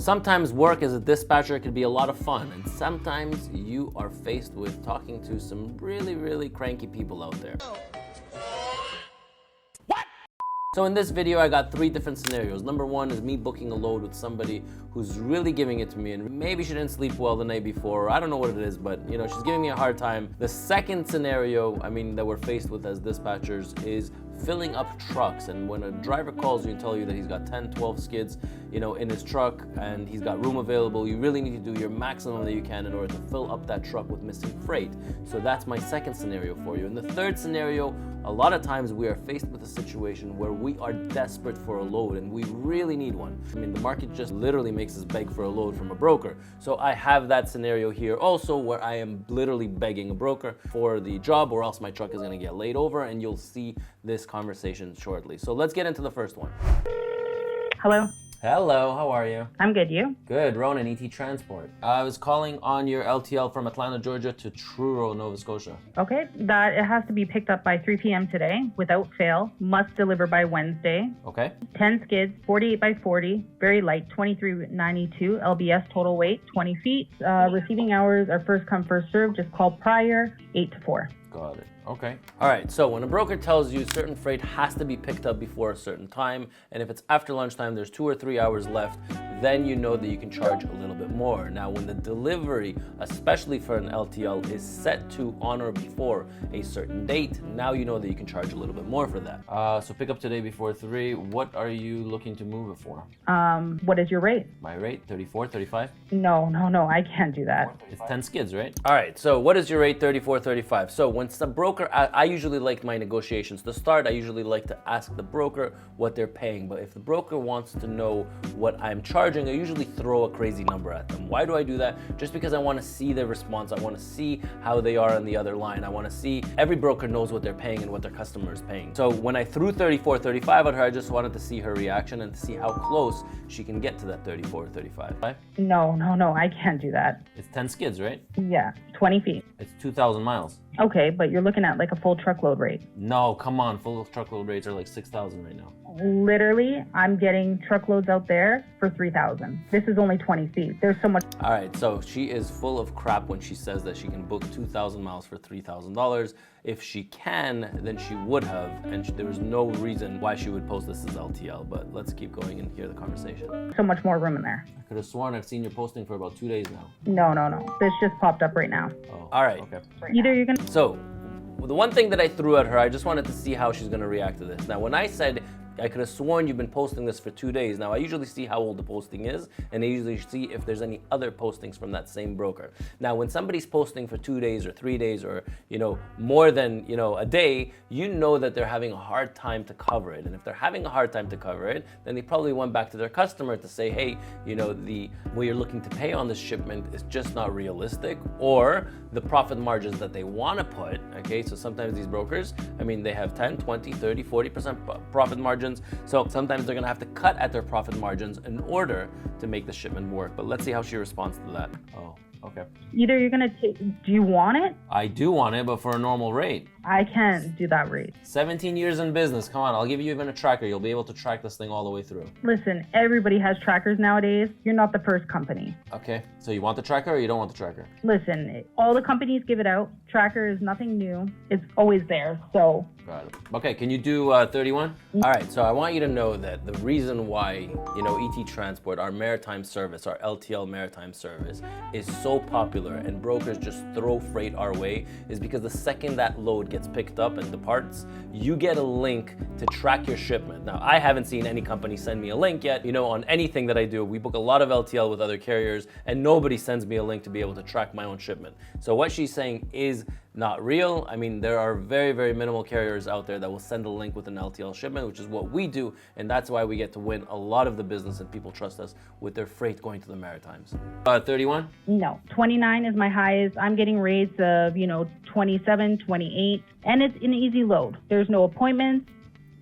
sometimes work as a dispatcher can be a lot of fun, and sometimes you are faced with talking to some really, really cranky people out there. So in this video, I got 3 different scenarios. Number 1 is me booking a load with somebody who's really giving it to me, and maybe she didn't sleep well the night before, or I don't know what it is, but you know, she's giving me a hard time. The second scenario, that we're faced with as dispatchers is filling up trucks. And when a driver calls you and tell you that he's got 10, 12 skids, in his truck and he's got room available, you really need to do your maximum that you can in order to fill up that truck with missing freight. So that's my second scenario for you. In the third scenario, a lot of times we are faced with a situation where we are desperate for a load and we really need one. The market just literally makes us beg for a load from a broker. So I have that scenario here also where I am literally begging a broker for the job, or else my truck is gonna get laid over, and you'll see this conversation shortly. So let's get into the first one. Hello. Hello, how are you? I'm good, you? Good, Ronen, ET Transport. I was calling on your LTL from Atlanta, Georgia to Truro, Nova Scotia. Okay, that it has to be picked up by 3 p.m. today without fail. Must deliver by Wednesday. Okay. 10 skids, 48 by 40, very light, 2392, LBS total weight, 20 feet. Receiving hours are first come, first served. Just call prior, 8 to 4. Got it. Okay. All right. So when a broker tells you certain freight has to be picked up before a certain time, and if it's after lunchtime, there's 2 or 3 hours left, then you know that you can charge a little bit more. Now, when the delivery, especially for an LTL, is set to on or before a certain date, now you know that you can charge a little bit more for that. So pick up today before 3. What are you looking to move it for? What is your rate? My rate, 34, 35? No, I can't do that. It's 10 skids, right? All right. So what is your rate, 34, 35? So when the broker, I usually like my negotiations to start. I usually like to ask the broker what they're paying. But if the broker wants to know what I'm charging, I usually throw a crazy number at them. Why do I do that? Just because I want to see their response. I want to see how they are on the other line. I want to see, every broker knows what they're paying and what their customer is paying. So when I threw 34, 35 at her, I just wanted to see her reaction and to see how close she can get to that 34 or 35. Right? No, I can't do that. It's 10 skids, right? Yeah, 20 feet. It's 2,000 miles. Okay, but you're looking at like a full truckload rate. No, come on. Full truckload rates are like 6,000 right now. Literally, I'm getting truckloads out there for 3,000. This is only 20 feet. There's so much. All right, so she is full of crap when she says that she can book 2,000 miles for $3,000. If she can, then she would have, and there was no reason why she would post this as LTL, but let's keep going and hear the conversation. So much more room in there. I could have sworn I've seen your posting for about 2 days now. No. This just popped up right now. Oh, all right. Okay. Either you're gonna. So, the one thing that I threw at her, I just wanted to see how she's gonna react to this. Now, when I said, I could have sworn you've been posting this for 2 days. Now, I usually see how old the posting is, and I usually see if there's any other postings from that same broker. Now, when somebody's posting for 2 days or 3 days or, more than, a day, you know that they're having a hard time to cover it. And if they're having a hard time to cover it, then they probably went back to their customer to say, hey, what you're looking to pay on this shipment is just not realistic, or the profit margins that they want to put, okay? So sometimes these brokers, they have 10, 20, 30, 40% profit margins. So sometimes they're gonna have to cut at their profit margins in order to make the shipment work. But let's see how she responds to that. Oh, okay. Either you're gonna take, do you want it? I do want it, but for a normal rate. I can't do that rate. 17 years in business, come on, I'll give you even a tracker. You'll be able to track this thing all the way through. Listen, everybody has trackers nowadays. You're not the first company. Okay, so you want the tracker or you don't want the tracker? Listen, all the companies give it out. Tracker is nothing new. It's always there, so. Got it. Okay, can you do 31? All right, so I want you to know that the reason why, ET Transport, our maritime service, our LTL maritime service, is so popular and brokers just throw freight our way is because the second that load gets picked up and departs, you get a link to track your shipment. Now, I haven't seen any company send me a link yet. On anything that I do, we book a lot of LTL with other carriers, and nobody sends me a link to be able to track my own shipment. So what she's saying is not real. There are very, very minimal carriers out there that will send a link with an LTL shipment, which is what we do, and that's why we get to win a lot of the business and people trust us with their freight going to the Maritimes. 31? No, 29 is my highest. I'm getting rates of, 27, 28, and it's an easy load. There's no appointments.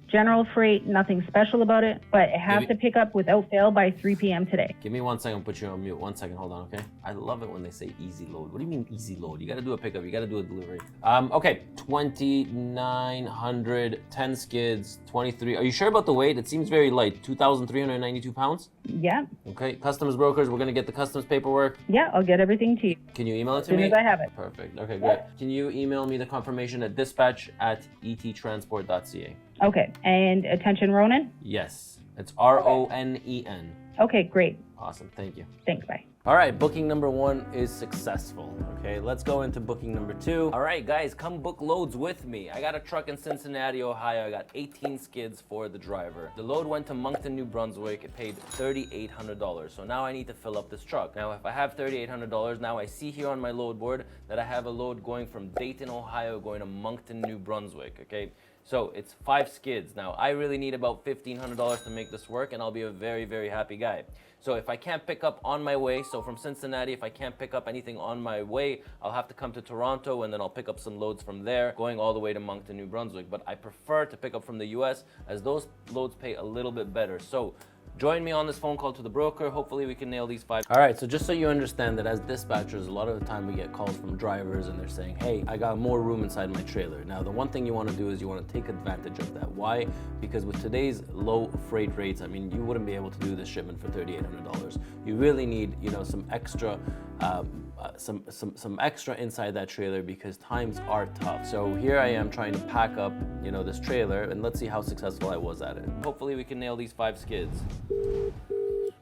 General freight, nothing special about it, but it has to pick up without fail by 3 p.m. today. Give me 1 second, put you on mute. 1 second, hold on, okay? I love it when they say easy load. What do you mean easy load? You gotta do a pickup, you gotta do a delivery. Okay, 2,900, 10 skids, 23. Are you sure about the weight? It seems very light, 2,392 pounds? Yeah. Okay, customs brokers, we're gonna get the customs paperwork. Yeah, I'll get everything to you. Can you email it to me? As soon as I have it. Perfect, okay, great. Can you email me the confirmation at dispatch@ettransport.ca? Okay, and attention, Ronen? Yes, it's Ronen. Okay, great. Awesome, thank you. Thanks, bye. All right, booking number 1 is successful. Okay, let's go into booking number 2. All right, guys, come book loads with me. I got a truck in Cincinnati, Ohio. I got 18 skids for the driver. The load went to Moncton, New Brunswick. It paid $3,800. So now I need to fill up this truck. Now, if I have $3,800, now I see here on my load board that I have a load going from Dayton, Ohio, going to Moncton, New Brunswick, okay? So it's 5 skids. Now, I really need about $1,500 to make this work, and I'll be a very, very happy guy. So if I can't pick up on my way, so from Cincinnati, if I can't pick up anything on my way, I'll have to come to Toronto, and then I'll pick up some loads from there, going all the way to Moncton, New Brunswick. But I prefer to pick up from the US, as those loads pay a little bit better. So join me on this phone call to the broker. Hopefully we can nail these 5. All right, so just so you understand that as dispatchers, a lot of the time we get calls from drivers and they're saying, hey, I got more room inside my trailer. Now, the one thing you want to do is you want to take advantage of that. Why? Because with today's low freight rates, I mean, you wouldn't be able to do this shipment for $3,800. You really need, some extra some extra inside that trailer because times are tough. So here I am trying to pack up, this trailer, and let's see how successful I was at it. Hopefully we can nail these 5 skids.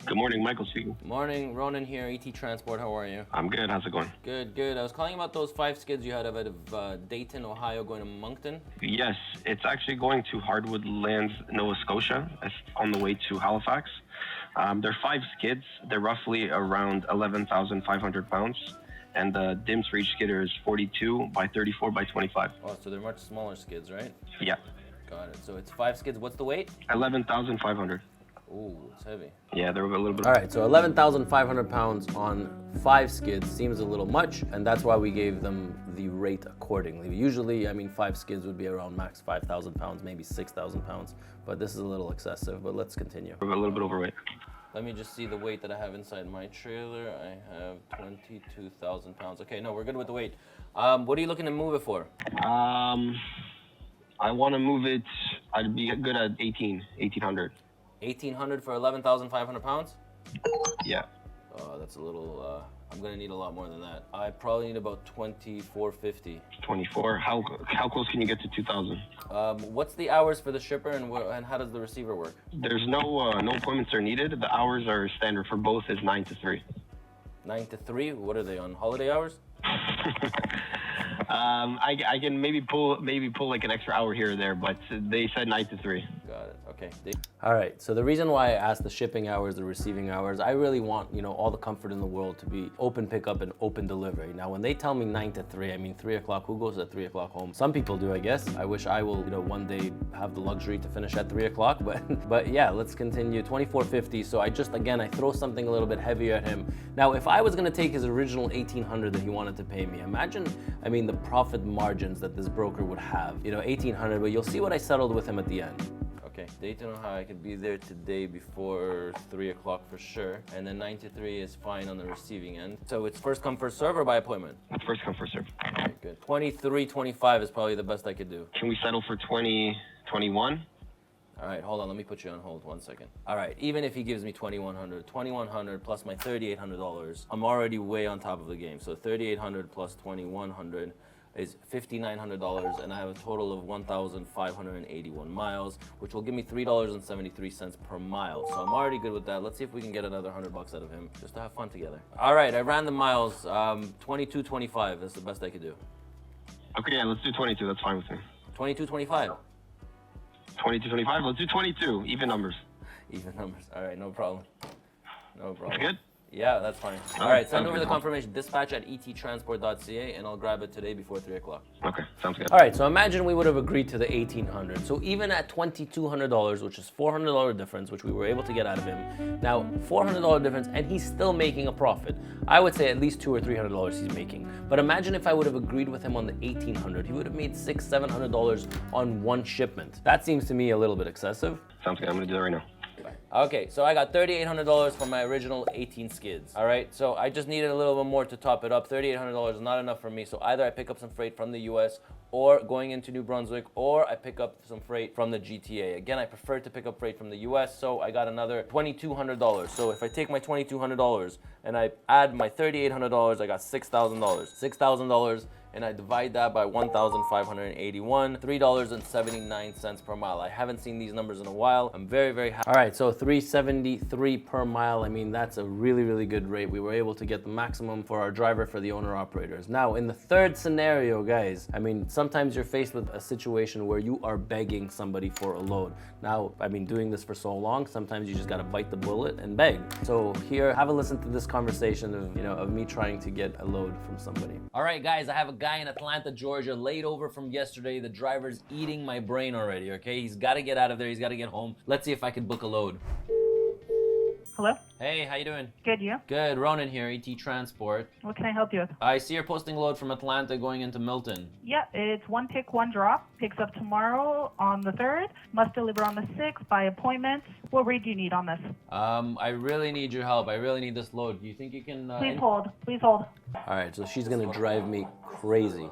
Good morning, Michael speaking. Morning, Ronen here, ET Transport. How are you? I'm good. How's it going? Good, good. I was calling about those 5 skids you had out of Dayton, Ohio, going to Moncton. Yes, it's actually going to Hardwood Lands, Nova Scotia. It's on the way to Halifax. They're 5 skids. They're roughly around 11,500 pounds. And the DIMS for each skidder is 42 by 34 by 25. Oh, so they're much smaller skids, right? Yeah. Got it. So it's 5 skids. What's the weight? 11,500. Ooh, it's heavy. Yeah, they're a little bit. All right, so 11,500 pounds on 5 skids seems a little much, and that's why we gave them the rate accordingly. Usually, 5 skids would be around max 5,000 pounds, maybe 6,000 pounds, but this is a little excessive, but let's continue. We're a little bit overweight. Let me just see the weight that I have inside my trailer. I have 22,000 pounds. Okay, no, we're good with the weight. What are you looking to move it for? I want to move it. I'd be good at 1,800. 1,800 for 11,500 pounds? Yeah. Oh, that's a little. I'm gonna need a lot more than that. I probably need about 2,450. 24. How close can you get to 2,000? What's the hours for the shipper, and how does the receiver work? There's no appointments are needed. The hours are standard for both is 9 to 3. 9 to 3? What are they, on holiday hours? I can maybe pull like an extra hour here or there, but they said 9 to 3. Got it. Okay. All right. So the reason why I asked the shipping hours, the receiving hours, I really want all the comfort in the world to be open pickup and open delivery. Now, when they tell me 9 to 3, 3 o'clock. Who goes at 3 o'clock home? Some people do, I guess. I wish I will, one day have the luxury to finish at 3 o'clock. But yeah, let's continue. 2,450. So I throw something a little bit heavier at him. Now, if I was gonna take his original 1,800 that he wanted to pay me, imagine, the profit margins that this broker would have. 1,800, but you'll see what I settled with him at the end. Okay, Dayton, Ohio, I could be there today before 3 o'clock for sure. And then 9 to 3 is fine on the receiving end. So it's first come, first serve or by appointment? It's first come, first serve. Okay, good. 23.25 is probably the best I could do. Can we settle for 20.21? All right, hold on, let me put you on hold 1 second. All right, even if he gives me 2,100 plus my $3,800, I'm already way on top of the game. So 3,800 plus 2,100 is $5,900, and I have a total of 1,581 miles, which will give me $3.73 per mile. So I'm already good with that. Let's see if we can get another $100 out of him, just to have fun together. All right, I ran the miles, 22.25. That's the best I could do. Okay, yeah, let's do 22. That's fine with me. 22.25. 22.25. Let's do 22. Even numbers. Even numbers. All right, no problem. No problem. That's good. Yeah, that's fine. All right, send over the confirmation. Dispatch at ettransport.ca, and I'll grab it today before 3 o'clock. Okay, sounds good. All right, so imagine we would have agreed to the $1,800. So even at $2,200, which is $400 difference, which we were able to get out of him. Now, $400 difference, and he's still making a profit. I would say at least $200 or $300 he's making. But imagine if I would have agreed with him on the $1,800. He would have made $600, $700 on one shipment. That seems to me a little bit excessive. Sounds good. I'm gonna do that right now. Okay, so I got $3,800 for my original 18 skids. All right, so I just needed a little bit more to top it up. $3,800 is not enough for me, so either I pick up some freight from the US or going into New Brunswick, or I pick up some freight from the GTA. Again, I prefer to pick up freight from the US, so I got another $2,200. So if I take my $2,200 and I add my $3,800, I got $6,000. $6,000, and I divide that by 1,581, $3.79 per mile. I haven't seen these numbers in a while. I'm very, very happy. All right, so $3.73 per mile. I mean, that's a really, really good rate. We were able to get the maximum for our driver, for the owner operators. Now, in the third scenario, guys, I mean, sometimes you're faced with a situation where you are begging somebody for a load. Now, I mean, doing this for so long, sometimes you just gotta bite the bullet and beg. So here, have a listen to this conversation of, of me trying to get a load from somebody. All right, guys, I have a guy in Atlanta, Georgia, laid over from yesterday. The driver's eating my brain already, okay? He's gotta get out of there, he's gotta get home. Let's see if I can book a load. Hello? Hey, how you doing? Good, you? Good, Ronen here, ET Transport. What can I help you with? I see you're posting a load from Atlanta going into Milton. Yeah, it's one pick, one drop. Picks up tomorrow on the 3rd. Must deliver on the 6th by appointment. What rate do you need on this? I really need your help. I really need this load. Do you think you can... Please hold. Please hold. All right, so she's gonna drive me crazy.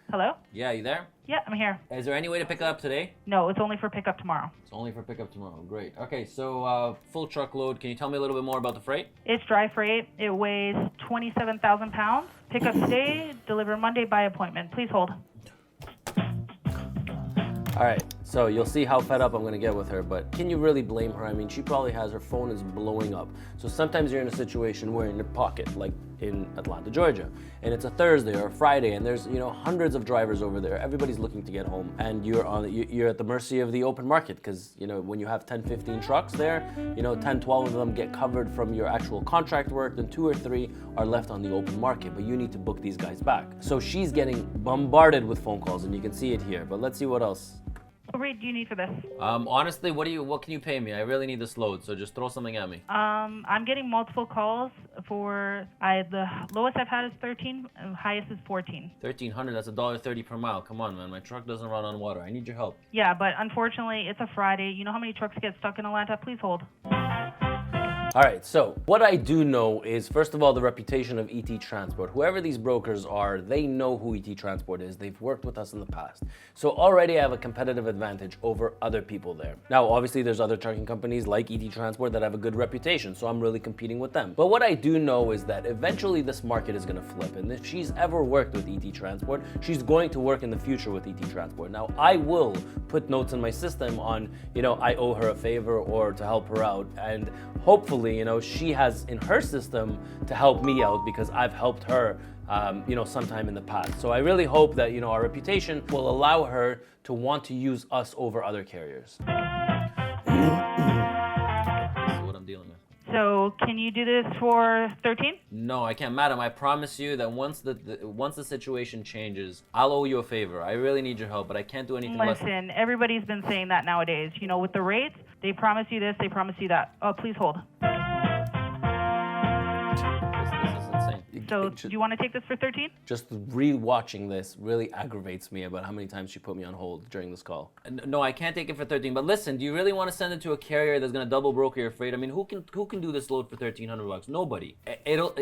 Hello? Yeah, you there? Yeah, I'm here. Is there any way to pick up today? No, it's only for pickup tomorrow. It's only for pickup tomorrow. Great. Okay, so full truckload. Can you tell me a little bit more about the freight? It's dry freight. It weighs 27,000 pounds. Pickup today, deliver Monday by appointment. Please hold. All right, so you'll see how fed up I'm gonna get with her, but can you really blame her? I mean, she probably has, her phone is blowing up. So sometimes you're in a situation where in your pocket, like in Atlanta, Georgia, and it's a Thursday or a Friday, and there's, hundreds of drivers over there. Everybody's looking to get home, and you're at the mercy of the open market, because, when you have 10, 15 trucks there, 10, 12 of them get covered from your actual contract work, then 2 or 3 are left on the open market, but you need to book these guys back. So she's getting bombarded with phone calls, and you can see it here, but let's see what else. What rate do you need for this? Honestly, what can you pay me? I really need this load, so just throw something at me. I'm getting multiple calls for, the lowest I've had is 13, and highest is 14. 1,300, that's $1.30 per mile. Come on, man, my truck doesn't run on water. I need your help. Yeah, but unfortunately, it's a Friday. You know how many trucks get stuck in Atlanta? Please hold. All right, so what I do know is, first of all, the reputation of ET Transport. Whoever these brokers are, they know who ET Transport is. They've worked with us in the past. So already I have a competitive advantage over other people there. Now, obviously, there's other trucking companies like ET Transport that have a good reputation, so I'm really competing with them. But what I do know is that eventually this market is gonna flip, and if she's ever worked with ET Transport, she's going to work in the future with ET Transport. Now, I will put notes in my system on, I owe her a favor or to help her out, and hopefully, she has in her system to help me out because I've helped her, sometime in the past. So I really hope that, our reputation will allow her to want to use us over other carriers. This is what I'm dealing with. So can you do this for 13? No, I can't, madam. I promise you that once the situation changes, I'll owe you a favor. I really need your help, but I can't do anything less. Listen, everybody's been saying that nowadays. With the rates, they promise you this, they promise you that. Oh, please hold. This is insane. So do you want to take this for 13? Just re-watching this really aggravates me about how many times she put me on hold during this call. No, I can't take it for 13. But listen, do you really want to send it to a carrier that's gonna double broker your freight? I mean, who can do this load for $1,300? Nobody.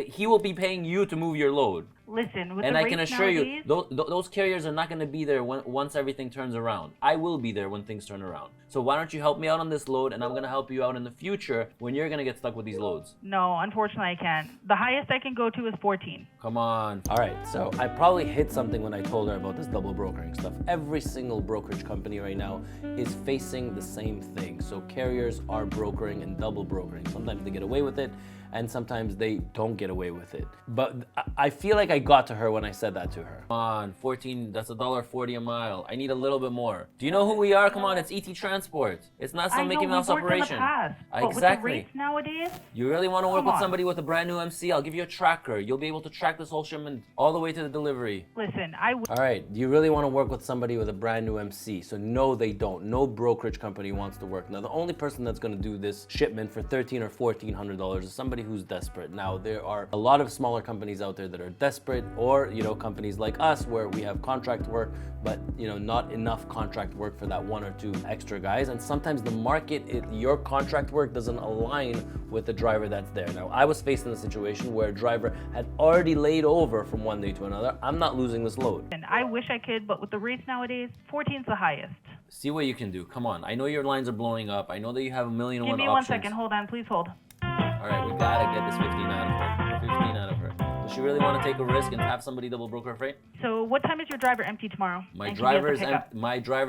He will be paying you to move your load. Listen, with and the I rates can assure nowadays, you, those carriers are not going to be there once everything turns around. I will be there when things turn around. So why don't you help me out on this load, and I'm going to help you out in the future when you're going to get stuck with these loads. No, unfortunately I can't. The highest I can go to is 14. Come on. All right, so I probably hit something when I told her about this double brokering stuff. Every single brokerage company right now is facing the same thing. So carriers are brokering and double brokering. Sometimes they get away with it. and sometimes they don't get away with it. But I feel like I got to her when I said that to her. Come on, 14, that's $1.40 a mile. I need a little bit more. Do you know who we are? Come on, it's ET Transport. It's not some Mickey Mouse operation. But with the rates nowadays, you really want to work with somebody with a brand new MC? I'll give you a tracker. You'll be able to track this whole shipment all the way to the delivery. Listen, all right, you really want to work with somebody with a brand new MC? So no, they don't. No brokerage company wants to work. Now, the only person that's going to do this shipment for $1,300 or $1,400 is somebody who's desperate. Now, there are a lot of smaller companies out there that are desperate, or companies like us where we have contract work, but not enough contract work for that 1 or 2 extra guys. And sometimes the market, your contract work doesn't align with the driver that's there. Now, I was faced in a situation where a driver had already laid over from one day to another. I'm not losing this load. And I wish I could, but with the rates nowadays, 14's the highest. See what you can do. Come on. I know your lines are blowing up. I know that you have 1,000,001 options. Give me 1 second. Hold on. Please hold. All right, we gotta get this 15 out of her. 15 out of her. Does she really want to take a risk and have somebody double broker her freight? So what time is your driver empty tomorrow? My driver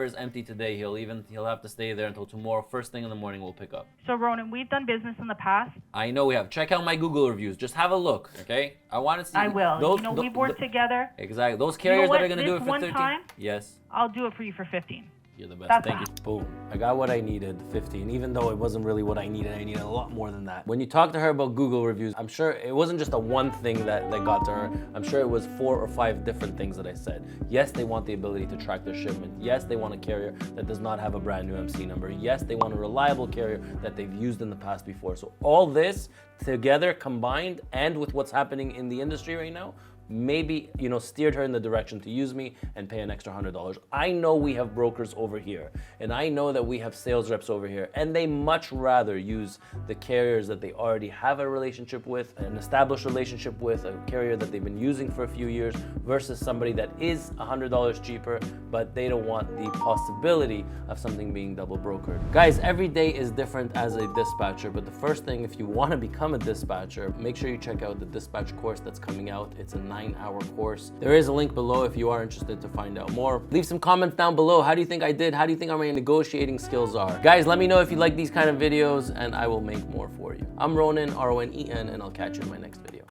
is empty today. He'll have to stay there until tomorrow. First thing in the morning, we'll pick up. So Ronen, we've done business in the past. I know we have. Check out my Google reviews. Just have a look, okay? I want to see. I will. We've worked together. Exactly. Those carriers that are gonna do it for 13. Time, yes. I'll do it for you for 15. You're the best. Thank you. Boom. I got what I needed, 15. Even though it wasn't really what I needed a lot more than that. When you talk to her about Google reviews, I'm sure it wasn't just a one thing that got to her. I'm sure it was 4 or 5 different things that I said. Yes, they want the ability to track their shipment. Yes, they want a carrier that does not have a brand new MC number. Yes, they want a reliable carrier that they've used in the past before. So all this together, combined, and with what's happening in the industry right now, maybe steered her in the direction to use me and pay an extra $100. I know we have brokers over here, and I know that we have sales reps over here, and they much rather use the carriers that they already have a relationship with, an established relationship with, a carrier that they've been using for a few years, versus somebody that is $100 cheaper, but they don't want the possibility of something being double brokered. Guys, every day is different as a dispatcher, but the first thing, if you want to become a dispatcher, make sure you check out the dispatch course that's coming out. It's a 9-hour course. There is a link below if you are interested to find out more. Leave some comments down below. How do you think I did? How do you think my negotiating skills are? Guys, let me know if you like these kind of videos and I will make more for you. I'm Ronen, R-O-N-E-N, and I'll catch you in my next video.